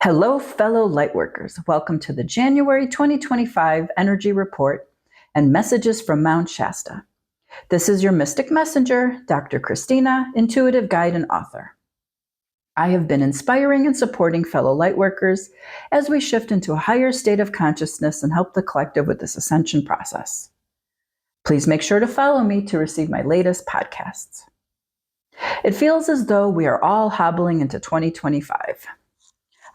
Hello, fellow lightworkers. Welcome to the January 2025 Energy Report and Messages from Mount Shasta. This is your Mystic Messenger, Dr. Christina, intuitive guide and author. I have been inspiring and supporting fellow lightworkers as we shift into a higher state of consciousness and help the collective with this ascension process. Please make sure to follow me to receive my latest podcasts. It feels as though we are all hobbling into 2025.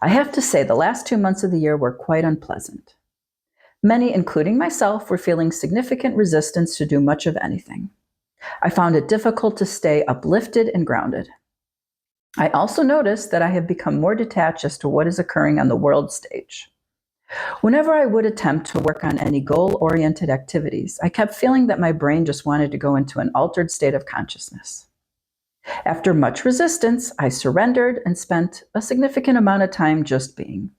I have to say, the last 2 months of the year were quite unpleasant. Many, including myself, were feeling significant resistance to do much of anything. I found it difficult to stay uplifted and grounded. I also noticed that I have become more detached as to what is occurring on the world stage. Whenever I would attempt to work on any goal-oriented activities, I kept feeling that my brain just wanted to go into an altered state of consciousness. After much resistance, I surrendered and spent a significant amount of time just being.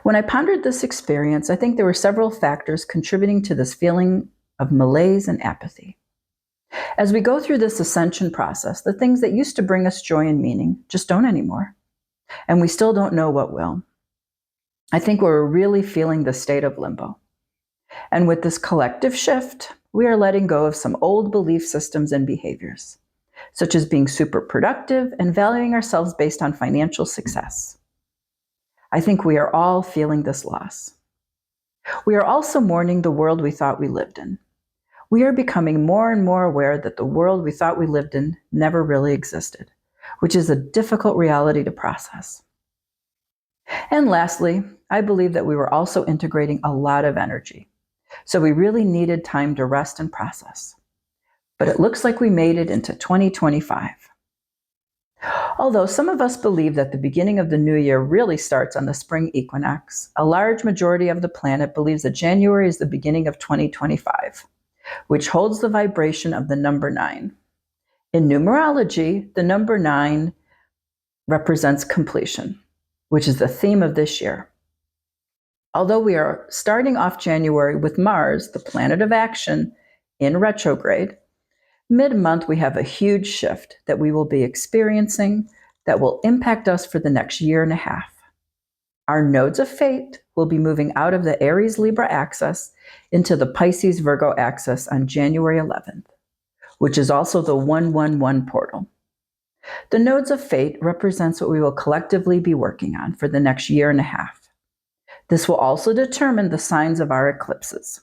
When I pondered this experience, I think there were several factors contributing to this feeling of malaise and apathy. As we go through this ascension process, the things that used to bring us joy and meaning just don't anymore, and we still don't know what will. I think we're really feeling the state of limbo. And with this collective shift, we are letting go of some old belief systems and behaviors, such as being super productive and valuing ourselves based on financial success. I think we are all feeling this loss. We are also mourning the world we thought we lived in. We are becoming more and more aware that the world we thought we lived in never really existed, which is a difficult reality to process. And lastly, I believe that we were also integrating a lot of energy, so we really needed time to rest and process. But it looks like we made it into 2025. Although some of us believe that the beginning of the new year really starts on the spring equinox, a large majority of the planet believes that January is the beginning of 2025, which holds the vibration of the number 9. In numerology, the number 9 represents completion, which is the theme of this year. Although we are starting off January with Mars, the planet of action, in retrograde, mid-month, we have a huge shift that we will be experiencing that will impact us for the next year and a half. Our nodes of fate will be moving out of the Aries-Libra axis into the Pisces-Virgo axis on January 11th, which is also the 111 portal. The nodes of fate represents what we will collectively be working on for the next year and a half. This will also determine the signs of our eclipses.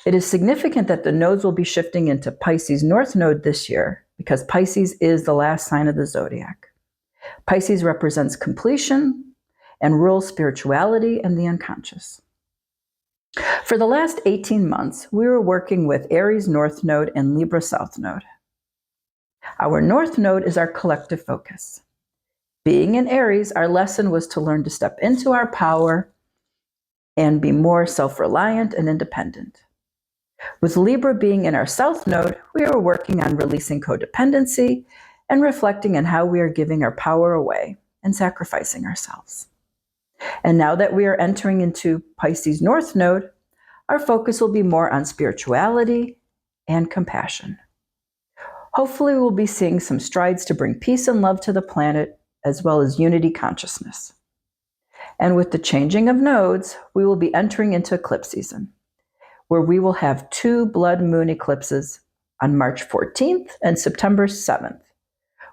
It is significant that the nodes will be shifting into Pisces North Node this year because Pisces is the last sign of the zodiac. Pisces represents completion and rules spirituality and the unconscious. For the last 18 months, we were working with Aries North Node and Libra South Node. Our North Node is our collective focus. Being in Aries, our lesson was to learn to step into our power and be more self-reliant and independent. With Libra being in our South Node, we are working on releasing codependency and reflecting on how we are giving our power away and sacrificing ourselves. And now that we are entering into Pisces North Node, our focus will be more on spirituality and compassion. Hopefully, we'll be seeing some strides to bring peace and love to the planet, as well as unity consciousness. And with the changing of nodes, we will be entering into eclipse season, where we will have 2 blood moon eclipses on March 14th and September 7th,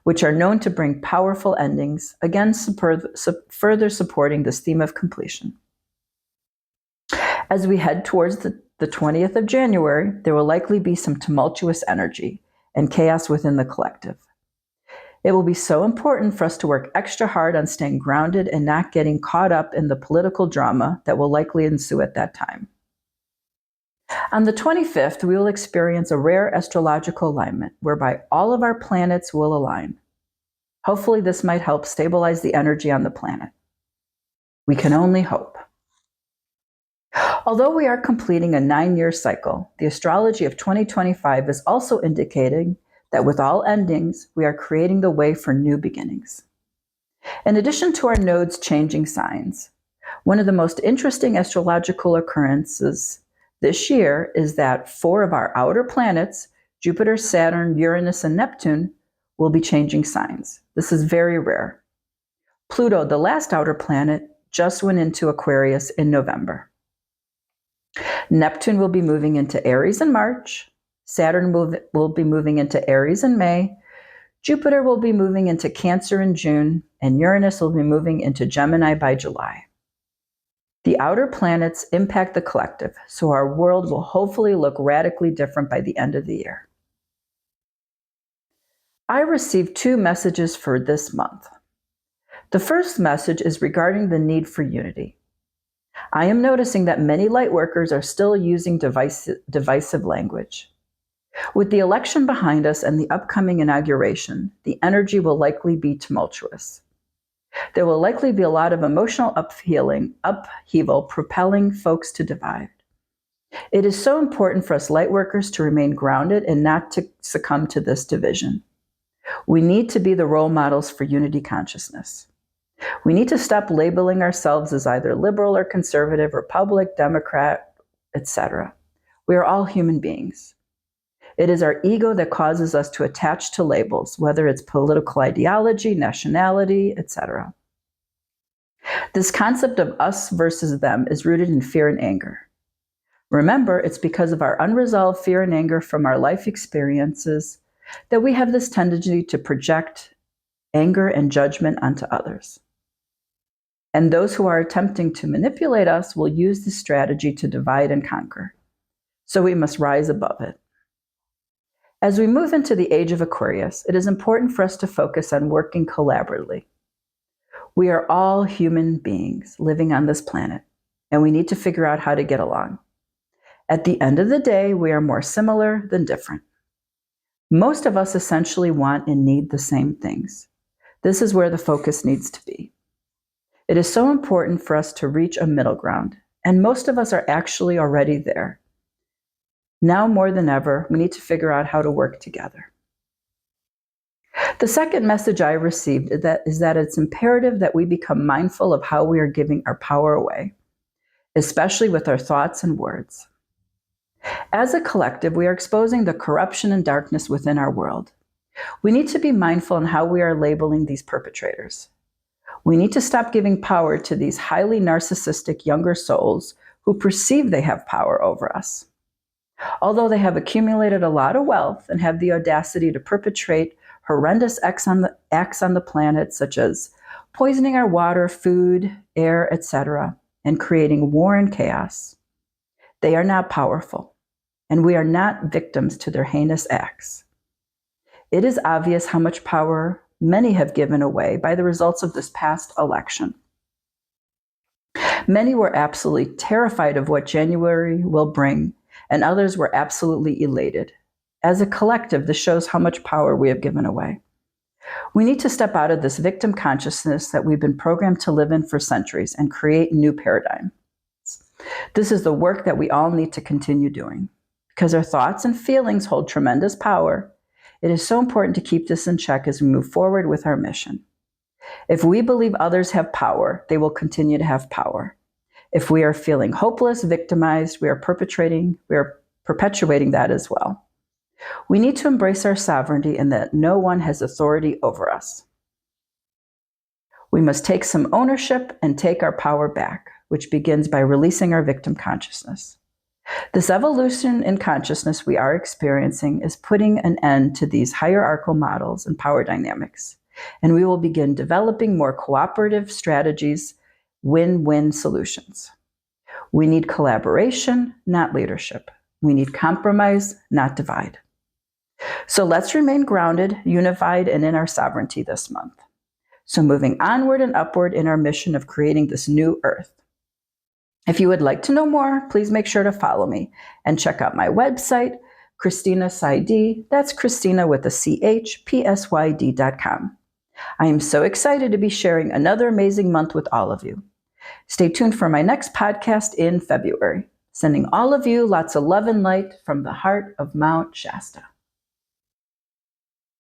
which are known to bring powerful endings, again further supporting this theme of completion. As we head towards the 20th of January, there will likely be some tumultuous energy and chaos within the collective. It will be so important for us to work extra hard on staying grounded and not getting caught up in the political drama that will likely ensue at that time. On the 25th, we will experience a rare astrological alignment whereby all of our planets will align. Hopefully, this might help stabilize the energy on the planet. We can only hope. Although we are completing a 9-year cycle, the astrology of 2025 is also indicating that with all endings, we are creating the way for new beginnings. In addition to our nodes changing signs, one of the most interesting astrological occurrences this year is that 4 of our outer planets, Jupiter, Saturn, Uranus, and Neptune, will be changing signs. This is very rare. Pluto, the last outer planet, just went into Aquarius in November. Neptune will be moving into Aries in March. Saturn will be moving into Aries in May. Jupiter will be moving into Cancer in June, and Uranus will be moving into Gemini by July. The outer planets impact the collective, so our world will hopefully look radically different by the end of the year. I received 2 messages for this month. The first message is regarding the need for unity. I am noticing that many light workers are still using divisive language. With the election behind us and the upcoming inauguration, the energy will likely be tumultuous. There will likely be a lot of emotional upheaval propelling folks to divide. It is so important for us light workers to remain grounded and not to succumb to this division. We need to be the role models for unity consciousness. We need to stop labeling ourselves as either liberal or conservative, Republican, Democrat, etc. We are all human beings. It is our ego that causes us to attach to labels, whether it's political ideology, nationality, etc. This concept of us versus them is rooted in fear and anger. Remember, it's because of our unresolved fear and anger from our life experiences that we have this tendency to project anger and judgment onto others. And those who are attempting to manipulate us will use this strategy to divide and conquer. So we must rise above it. As we move into the age of Aquarius, it is important for us to focus on working collaboratively. We are all human beings living on this planet, and we need to figure out how to get along. At the end of the day, we are more similar than different. Most of us essentially want and need the same things. This is where the focus needs to be. It is so important for us to reach a middle ground, and most of us are actually already there. Now more than ever, we need to figure out how to work together. The second message I received is that it's imperative that we become mindful of how we are giving our power away, especially with our thoughts and words. As a collective, we are exposing the corruption and darkness within our world. We need to be mindful in how we are labeling these perpetrators. We need to stop giving power to these highly narcissistic younger souls who perceive they have power over us. Although they have accumulated a lot of wealth and have the audacity to perpetrate horrendous acts on the planet, such as poisoning our water, food, air, etc., and creating war and chaos, they are not powerful, and we are not victims to their heinous acts. It is obvious how much power many have given away by the results of this past election. Many were absolutely terrified of what January will bring, and others were absolutely elated. As a collective, this shows how much power we have given away. We need to step out of this victim consciousness that we've been programmed to live in for centuries and create new paradigms. This is the work that we all need to continue doing. Because our thoughts and feelings hold tremendous power, it is so important to keep this in check as we move forward with our mission. If we believe others have power, they will continue to have power. If we are feeling hopeless, victimized, we are perpetuating that as well. We need to embrace our sovereignty and that no one has authority over us. We must take some ownership and take our power back, which begins by releasing our victim consciousness. This evolution in consciousness we are experiencing is putting an end to these hierarchical models and power dynamics, and we will begin developing more cooperative strategies, win-win solutions. We need collaboration, not leadership. We need compromise, not divide. So let's remain grounded, unified, and in our sovereignty this month. So moving onward and upward in our mission of creating this new earth. If you would like to know more, please make sure to follow me and check out my website, Christina Psyd. That's Christina with a CH, PSYD.com. I am so excited to be sharing another amazing month with all of you. Stay tuned for my next podcast in February. Sending all of you lots of love and light from the heart of Mount Shasta.